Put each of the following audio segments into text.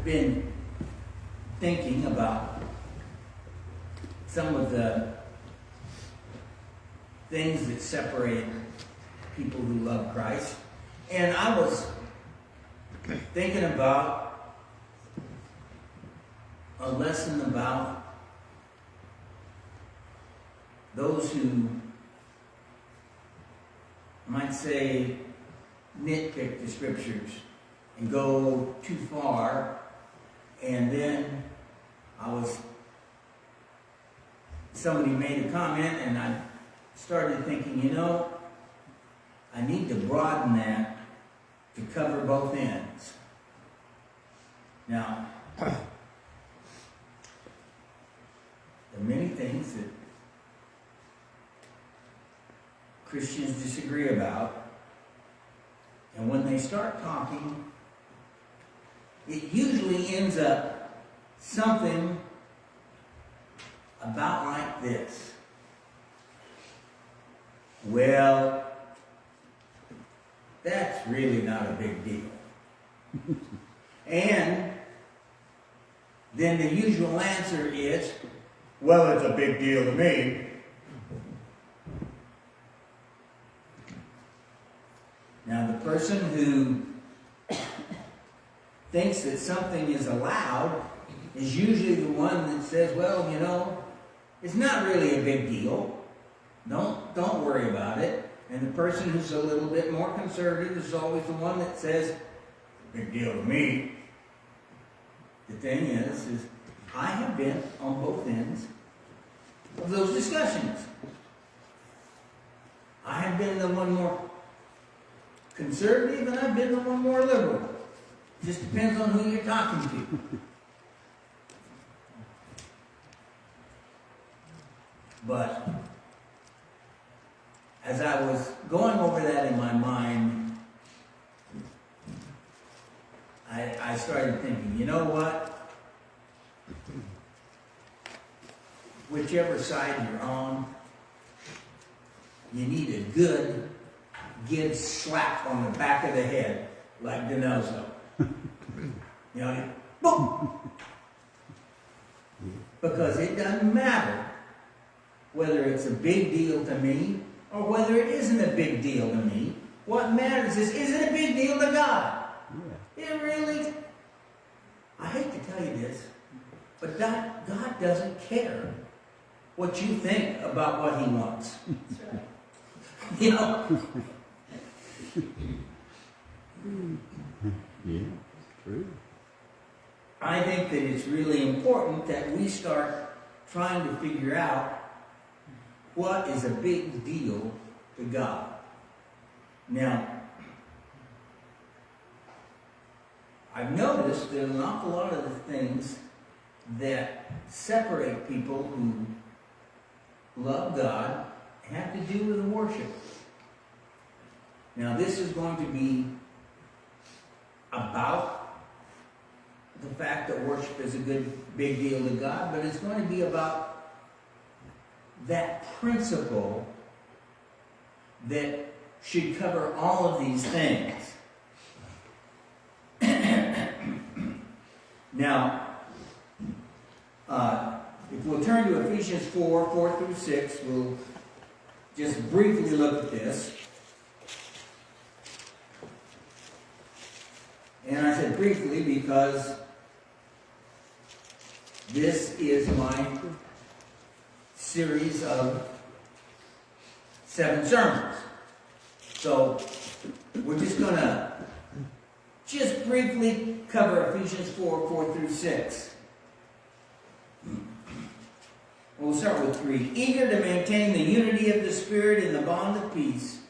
been thinking about some of the things that separate people who love Christ. And I was thinking about a lesson about those who might say nitpick the scriptures and go too far. And then somebody made a comment, and I started thinking, I need to broaden that to cover both ends. Now, there are many things that Christians disagree about, and when they start talking, it usually ends up something about like this. Well, that's really not a big deal. And then the usual answer is, well, it's a big deal to me. Now, the person who thinks that something is allowed is usually the one that says, well, it's not really a big deal. Don't worry about it. And the person who's a little bit more conservative is always the one that says, big deal to me. The thing is I have been on both ends of those discussions. I have been the one more conservative, and I've been the one more liberal. Just depends on who you're talking to. But as I was going over that in my mind, I started thinking, you know what? Whichever side you're on, you need a good give slap on the back of the head, like Denelzo. Boom! Because it doesn't matter whether it's a big deal to me or whether it isn't a big deal to me. What matters is it a big deal to God? Yeah. It really, I hate to tell you this, but God doesn't care what you think about what He wants. That's right. Yeah, true. I think that it's really important that we start trying to figure out what is a big deal to God. Now, I've noticed that an awful lot of the things that separate people who love God have to do with worship. Now, this is going to be about the fact that worship is a big deal to God, but it's going to be about that principle that should cover all of these things. Now, if we'll turn to Ephesians 4 through 6, we'll just briefly look at this. And I said briefly because this is my series of 7 sermons. So we're just going to briefly cover Ephesians 4 through 6. We'll start with 3. Eager to maintain the unity of the Spirit in the bond of peace,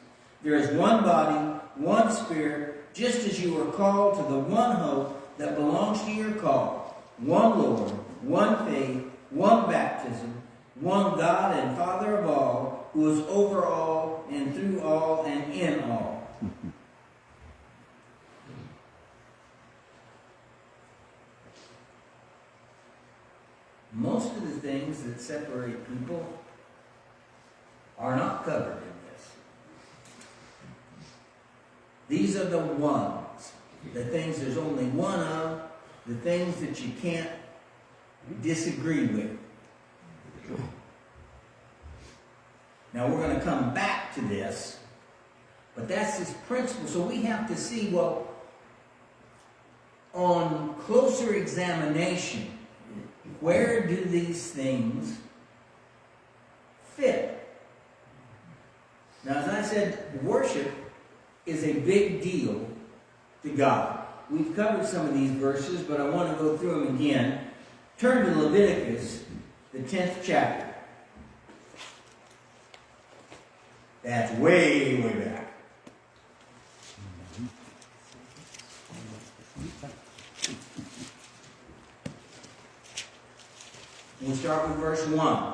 there is one body, one Spirit, just as you were called to the one hope that belongs to your call. One Lord, one faith, one baptism, one God and Father of all, who is over all and through all and in all. Most of the things that separate people are not covered in this. These are the ones, the things there's only one of, the things that you can't disagree with. Now we're going to come back to this, but that's this principle. So we have to see, well, on closer examination, where do these things fit? Now, as I said, worship is a big deal to God. We've covered some of these verses, but I want to go through them again. Turn to Leviticus, the 10th chapter. That's way, way back. We'll start with verse 1.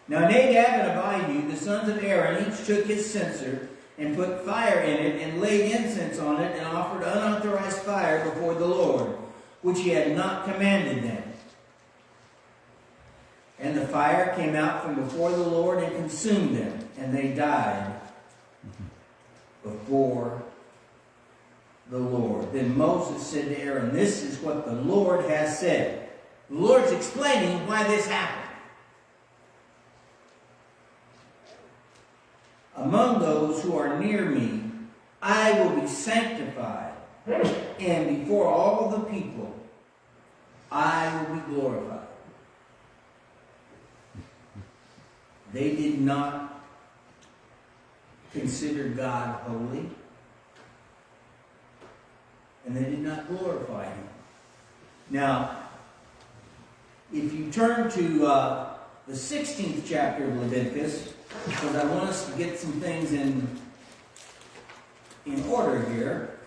Now Nadab and Abihu, the sons of Aaron, each took his censer and put fire in it and laid incense on it and offered unauthorized fire before the Lord, which he had not commanded them. And the fire came out from before the Lord and consumed them, and they died before the Lord. Then Moses said to Aaron, this is what the Lord has said. The Lord's explaining why this happened. Among those who are near me, I will be sanctified, and before all the people, I will be glorified. They did not consider God holy, and they did not glorify Him. Now, if you turn to the 16th chapter of Leviticus, because I want us to get some things in order here.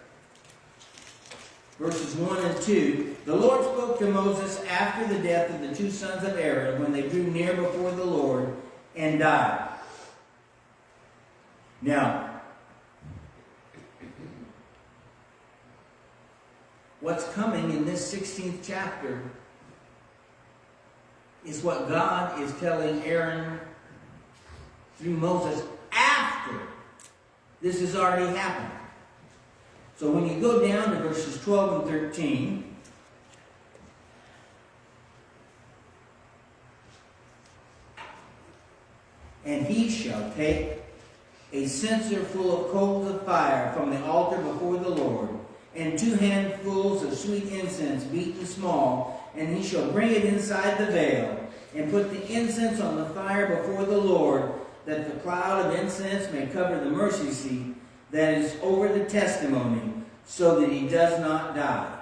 Verses 1 and 2. The Lord spoke to Moses after the death of the two sons of Aaron, when they drew near before the Lord and died. Now, what's coming in this 16th chapter is what God is telling Aaron through Moses after this has already happened. So when you go down to verses 12 and 13, and he shall take a censer full of coals of fire from the altar before the Lord, and 2 handfuls of sweet incense beaten small, and he shall bring it inside the veil, and put the incense on the fire before the Lord, that the cloud of incense may cover the mercy seat that is over the testimony, so that he does not die.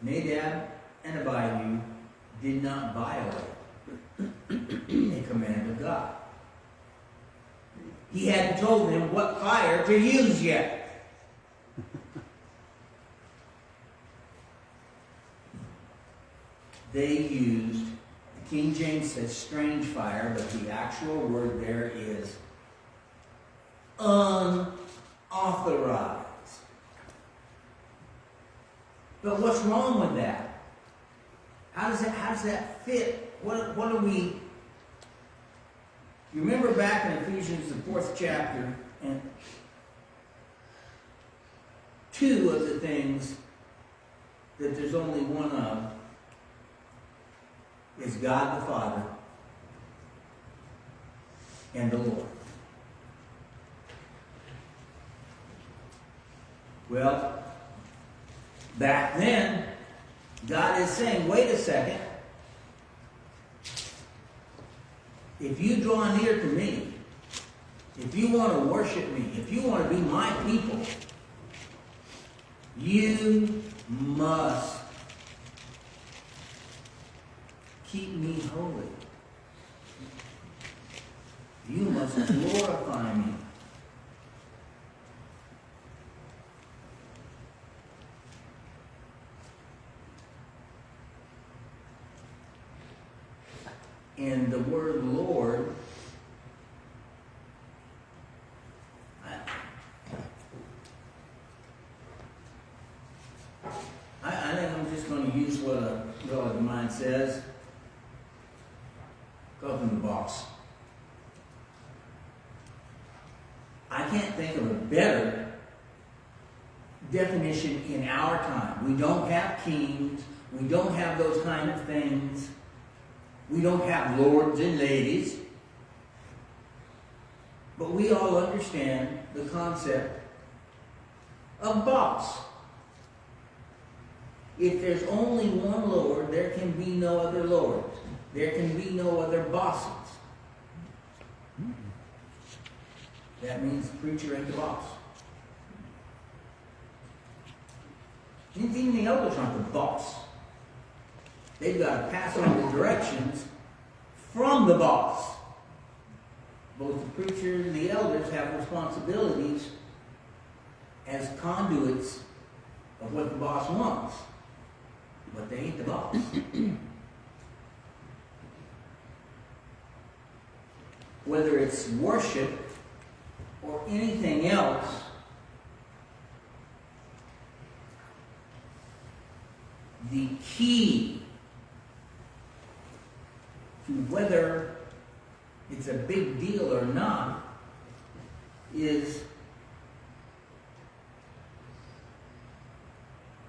Nadab and Abihu did not violate a command of God. He hadn't told them what fire to use yet. They used, the King James says strange fire, but the actual word there is unauthorized. But what's wrong with that? How does that fit? What do we... You remember back in Ephesians, the 4th chapter, and 2 of the things that there's only one of is God the Father and the Lord. Well, back then, God is saying, wait a second. If you draw near to me, if you want to worship me, if you want to be my people, you must keep me holy. You must glorify me. And the word Lord, I think I'm just going to use what a relative of mine says. Go up in the box. I can't think of a better definition in our time. We don't have kings. We don't have those kind of things. We don't have lords and ladies. But we all understand the concept of boss. If there's only one Lord, there can be no other lords. There can be no other bosses. That means the preacher ain't the boss. Even the elders aren't the boss. They've got to pass on the directions from the boss. Both the preacher and the elders have responsibilities as conduits of what the boss wants. But they ain't the boss. Whether it's worship or anything else, the key to whether it's a big deal or not is,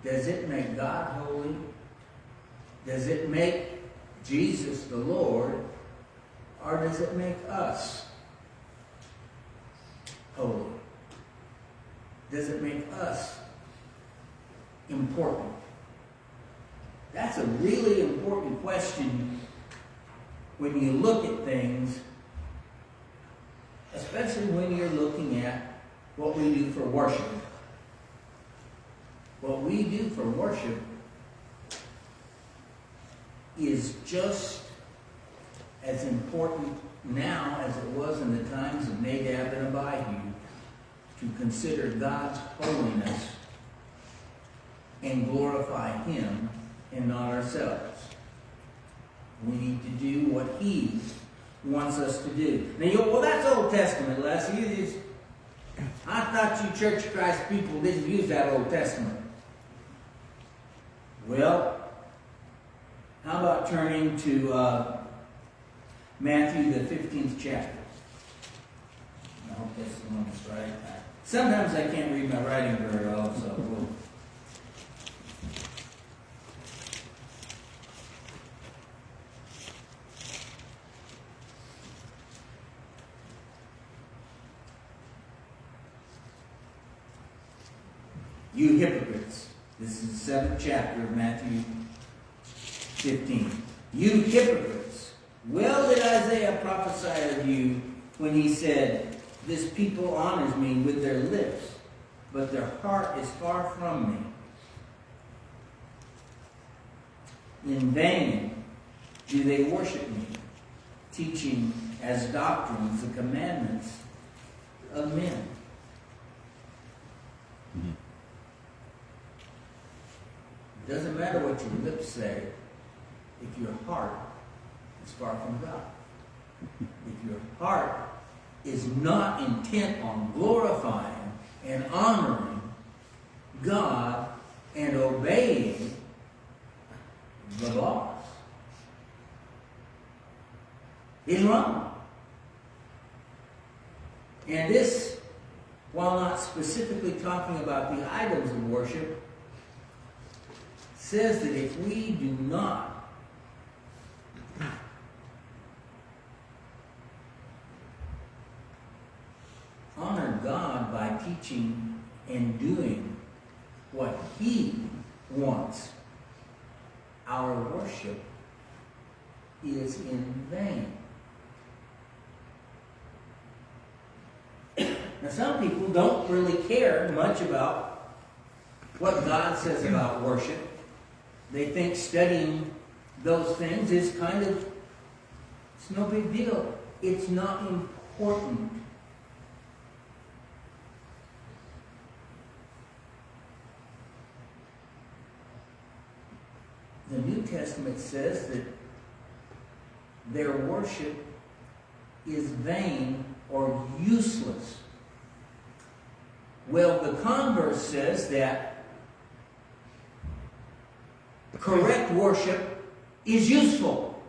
does it make God holy? Does it make Jesus the Lord? Or does it make us holy? Does it make us important? That's a really important question when you look at things, especially when you're looking at what we do for worship. What we do for worship is just as important now as it was in the times of Nadab and Abihu to consider God's holiness and glorify Him and not ourselves. We need to do what He wants us to do. Now you go, well, that's Old Testament, Les. I thought you Church of Christ people didn't use that Old Testament. Well, how about turning to Matthew, the 15th chapter? I hope that's the one that's right. Sometimes I can't read my writing very well, so we'll... You hypocrites. This is the 7th chapter of Matthew 15. You hypocrites. Well did Isaiah prophesy of you when he said, this people honors me with their lips, but their heart is far from me. In vain do they worship me, teaching as doctrines the commandments of men. Mm-hmm. It doesn't matter what your lips say if your heart is far from God. If your heart is not intent on glorifying and honoring God and obeying the boss, it's wrong. And this, while not specifically talking about the items of worship, says that if we do not honor God by teaching and doing what He wants, our worship is in vain. Now, some people don't really care much about what God says about worship. They think studying those things is kind of, it's no big deal. It's not important. The New Testament says that their worship is vain or useless. Well, the converse says that correct worship is useful.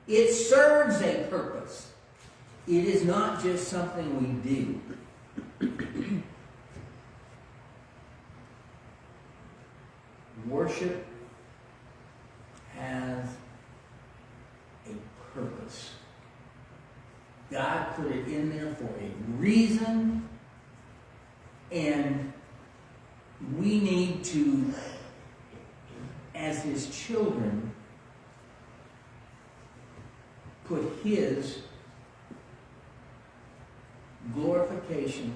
It serves a purpose. It is not just something we do. Worship has a purpose. God put it in there for a reason, and we need to, as His children, put His glorification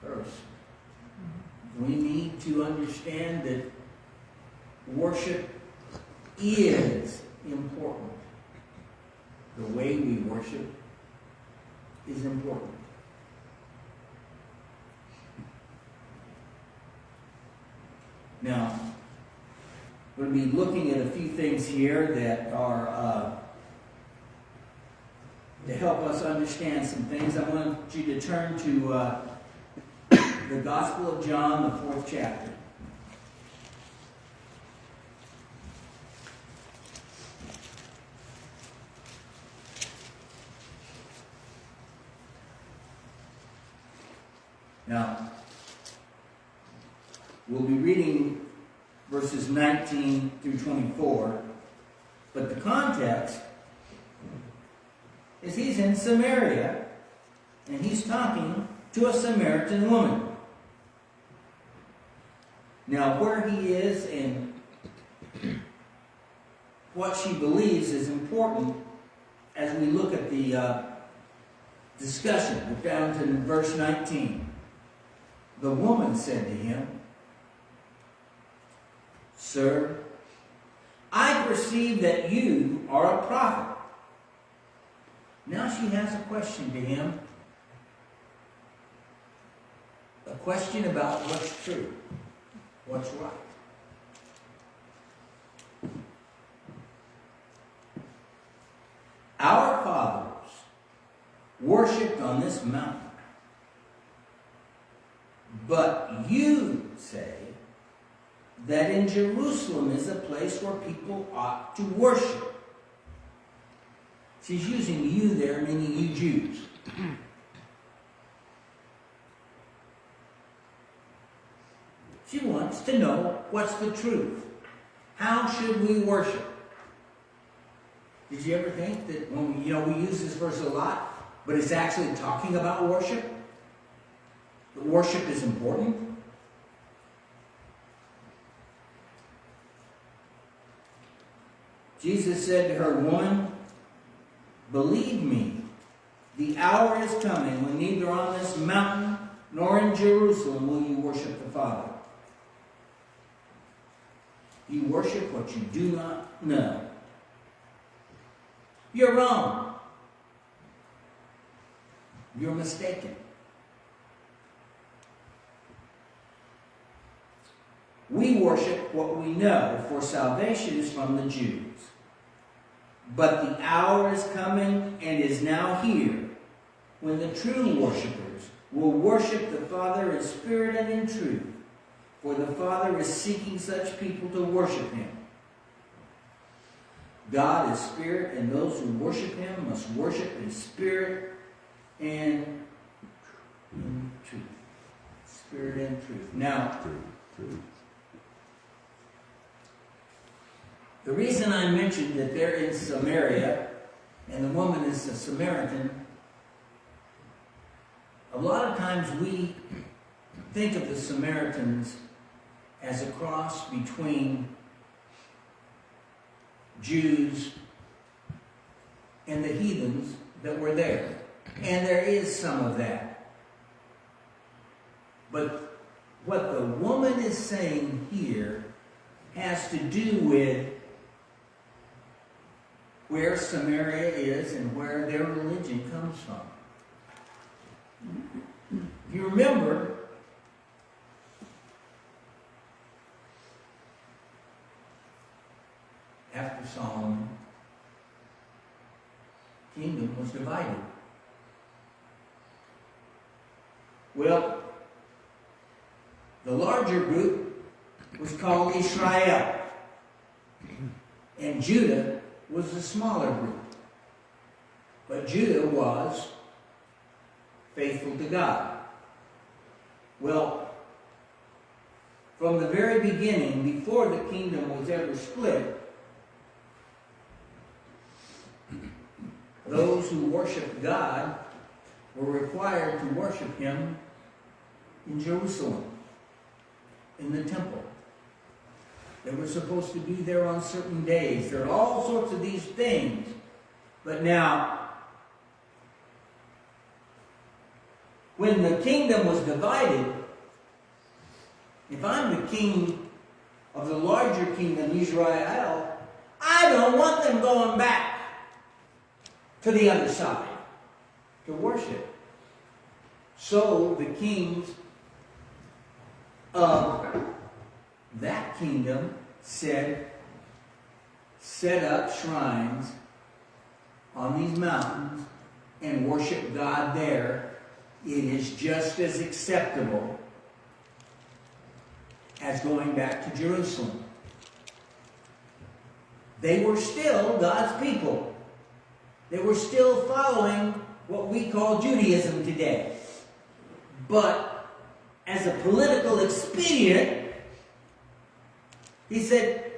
first. We need to understand that worship is important. The way we worship is important. Now, we're going to be looking at a few things here that are to help us understand some things. I want you to turn to the Gospel of John, the 4th chapter. Now, we'll be reading verses 19 through 24, but the context is he's in Samaria, and he's talking to a Samaritan woman. Now, where he is and what she believes is important as we look at the discussion. We're down to verse 19. The woman said to him, "Sir, I perceive that you are a prophet." Now she has a question to him. A question about what's true, what's right. Our fathers worshipped on this mountain, but you say that in Jerusalem is a place where people ought to worship. She's using you there, meaning you Jews. She wants to know what's the truth. How should we worship? Did you ever think that when we use this verse a lot, but it's actually talking about worship? That worship is important? Jesus said to her, "Woman, believe me, the hour is coming when neither on this mountain nor in Jerusalem will you worship the Father. You worship what you do not know. You're wrong. You're mistaken. We worship what we know, for salvation is from the Jews. But the hour is coming and is now here when the true worshipers will worship the Father in spirit and in truth, for the Father is seeking such people to worship Him. God is spirit, and those who worship Him must worship in spirit and in truth." Spirit and truth. Now, the reason I mentioned that they're in Samaria and the woman is a Samaritan, a lot of times we think of the Samaritans as a cross between Jews and the heathens that were there. And there is some of that. But what the woman is saying here has to do with where Samaria is and where their religion comes from. If you remember, after Solomon, the kingdom was divided. Well, the larger group was called Israel, and Judah was the smaller group. But Judah was faithful to God. Well, from the very beginning, before the kingdom was ever split, those who worshiped God were required to worship Him in Jerusalem, in the temple. They were supposed to be there on certain days. There are all sorts of these things. But now, when the kingdom was divided, if I'm the king of the larger kingdom, Israel, I don't want them going back to the other side to worship. So the kings of that kingdom set up shrines on these mountains and worship God there. It is just as acceptable as going back to Jerusalem. They were still God's people. They were still following what we call Judaism today. But as a political expedient, he said,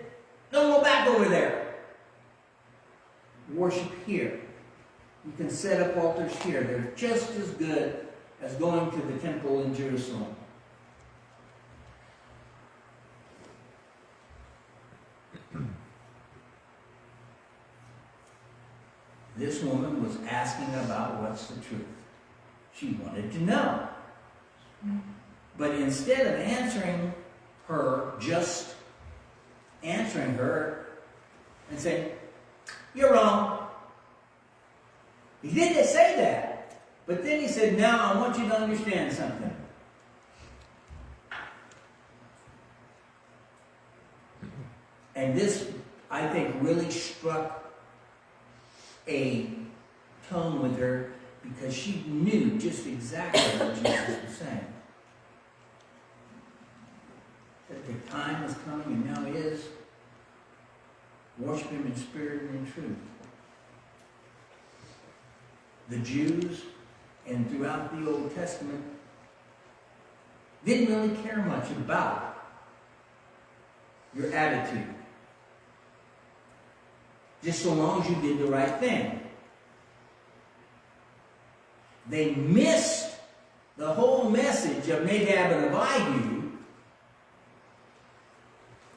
don't go back over there. Worship here. You can set up altars here. They're just as good as going to the temple in Jerusalem. This woman was asking about what's the truth. She wanted to know. But instead of answering her, just answering her and saying, you're wrong. He didn't say that. But then he said, now I want you to understand something. And this, I think, really struck a tone with her because she knew just exactly what Jesus was saying. That the time is coming, and now is, worship Him in spirit and in truth. The Jews, and throughout the Old Testament, didn't really care much about your attitude. Just so long as you did the right thing. They missed the whole message of Nadab and Abihu,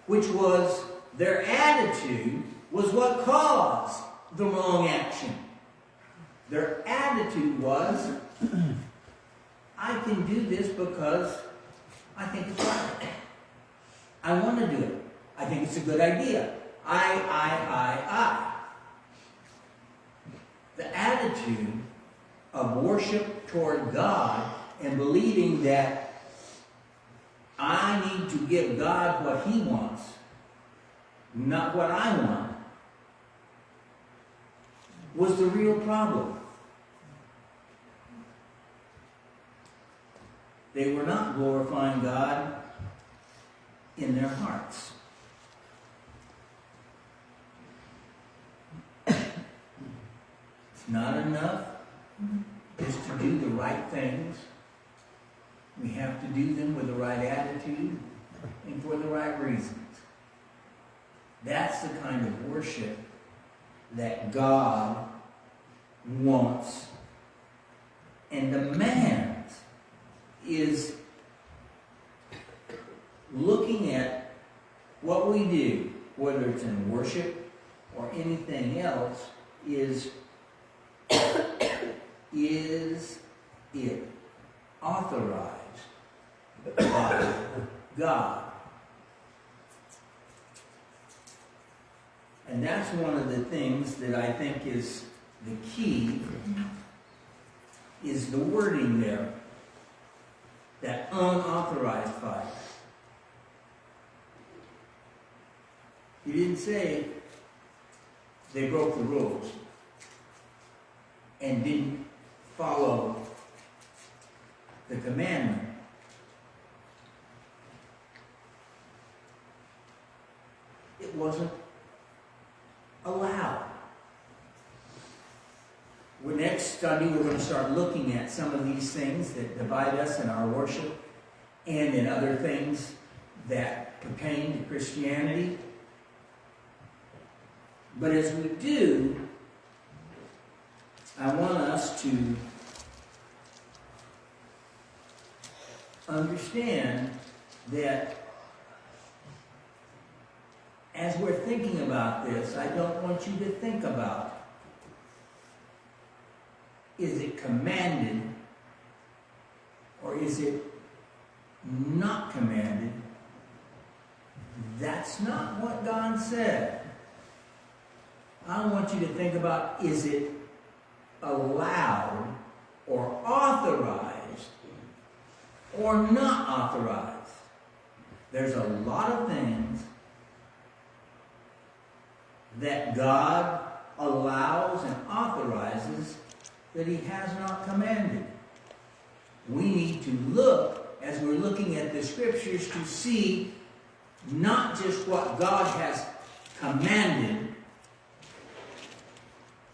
which was their attitude was what caused the wrong action. Their attitude was, I can do this because I think it's right. I want to do it. I think it's a good idea. I. The attitude of worship toward God and believing that I need to give God what He wants, not what I want, was the real problem. They were not glorifying God in their hearts. Not enough just to do the right things. We have to do them with the right attitude and for the right reasons. That's the kind of worship that God wants and demands, is looking at what we do, whether it's in worship or anything else, is it authorized by God? And that's one of the things that I think is the key, is the wording there, that unauthorized fire. He didn't say they broke the rules and didn't follow the commandment. It wasn't allowed. When next Sunday, we're going to start looking at some of these things that divide us in our worship and in other things that pertain to Christianity. But as we do, I want us to understand that as we're thinking about this, I don't want you to think about, is it commanded or is it not commanded? That's not what God said. I want you to think about, is it allowed or authorized or not authorized? There's a lot of things that God allows and authorizes that He has not commanded. We need to look, as we're looking at the Scriptures, to see not just what God has commanded,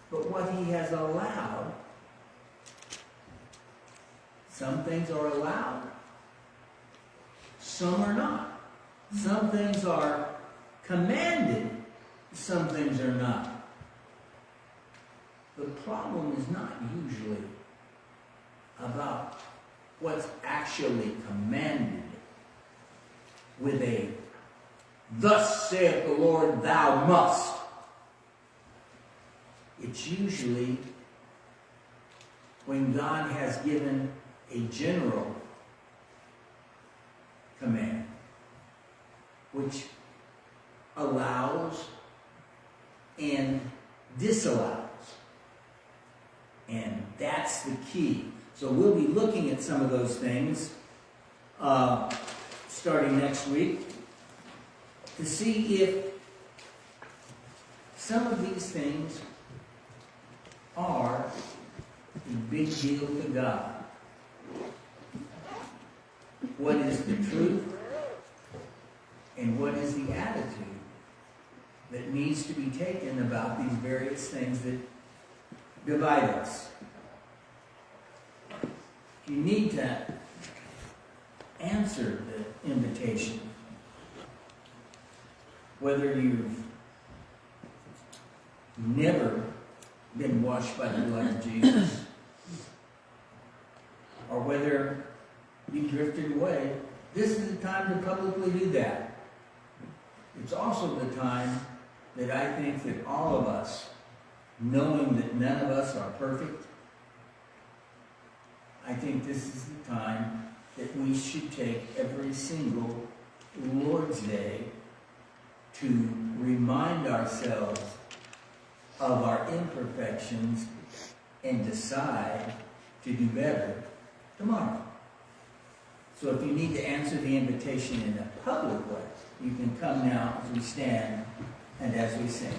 but what He has allowed. Some things are allowed, some are not. Some things are commanded, some things are not. The problem is not usually about what's actually commanded with a "Thus saith the Lord, thou must." It's usually when God has given a general command, which allows and disallows. And that's the key. So we'll be looking at some of those things starting next week to see if some of these things are a big deal to God. What is the truth and what is the attitude that needs to be taken about these various things that divide us? You need to answer the invitation. Whether you've never been washed by the blood of Jesus, or whether you drifted away, this is the time to publicly do that. It's also the time that I think that all of us, knowing that none of us are perfect, I think this is the time that we should take every single Lord's Day to remind ourselves of our imperfections and decide to do better tomorrow. So if you need to answer the invitation in a public way, you can come now as we stand and as we sing.